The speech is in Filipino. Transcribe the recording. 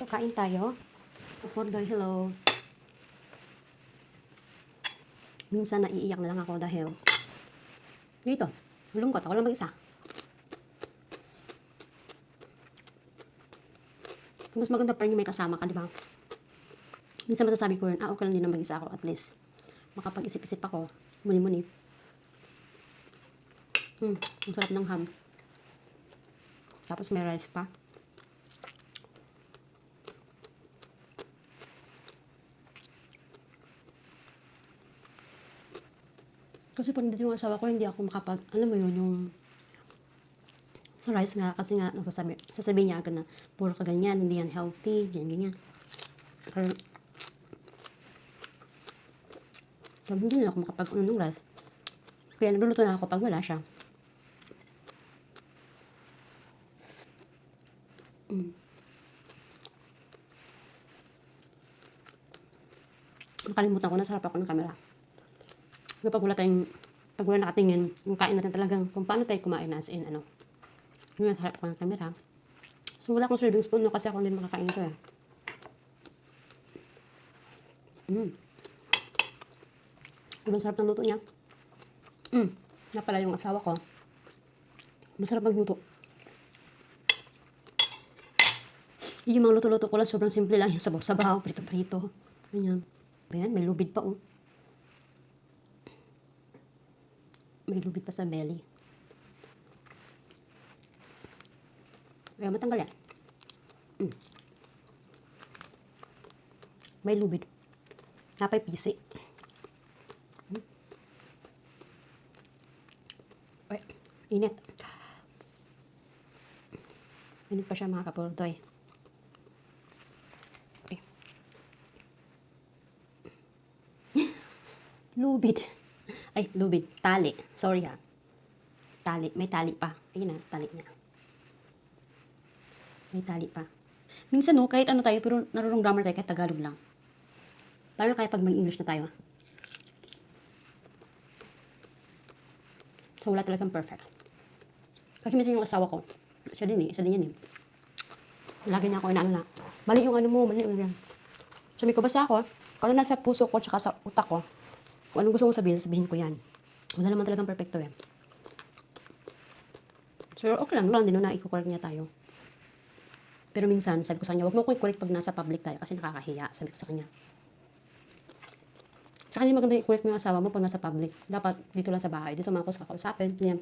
So, kain tayo. Pordoy, hello. Minsan naiiyak na lang ako dahil dito, lungkot. Ako lang mag-isa. Mas maganda pa rin yung may kasama ka, di ba? Minsan masasabi ko rin, okay lang din na mag-isa ako at least. Makapag-isip-isip ako, muni-muni. Ang sarap ng ham. Tapos may rice pa. Kasi pag nandito yung asawa ko, hindi ako alam mo yun, yung sa rice nga, kasi nga, sasabihin niya agad na, puro ka ganyan, hindi yan healthy, ganyan. Kaya hindi na ako makapag-uno ng rice. Kaya nagluluto na ako pag wala siya. Nakalimutan ko na sarap ako ng camera. Pag wala nakatingin, yung kain natin talagang kung paano tayo kumain as in, yung harap ko ng camera. So, wala akong serving spoon, no, kasi ako din makakain ito, eh. Ang sarap ng luto niya. Nga pala yung asawa ko, masarap magluto. Yung mga luto-luto ko lang, sobrang simple lang. Yung sabaw-sabaw, prito-prito. Ganyan. Ayan, may lubid pa, oh. May lubid pa sa belly. Kaya matanggal yan. May lubid. Napay pisi. Ay, init. Init pa siya, mga kapurdoy. Okay. Lubid. Ay, lubid. Tali. Sorry, ha. Tali. May tali pa. Ayun na, tali niya. May tali pa. Minsan, no, kahit ano tayo, pero narurong grammar tayo, kahit Tagalog lang. Paano kaya pag mag-English na tayo? So, wala talagang perfect. Kasi minsan yung asawa ko, isa din yan eh. Lagi na ako inaano na, mali yung ano mo, mali yung yan. Sabi ko, basta ako, kung nasa puso ko, tsaka sa utak ko, kung anong gusto kong sabihin, sabihin ko yan. Wala naman talagang perfecto eh. So, okay lang din na i-correct niya tayo. Pero minsan, sabi ko sa kanya, wag mo ko i-correct pag nasa public tayo kasi nakakahiya, sabi ko sa kanya. Tsaka hindi maganda i-correct mo yung asawa mo pag nasa public. Dapat dito lang sa bahay, dito mga kakausapin, ganyan.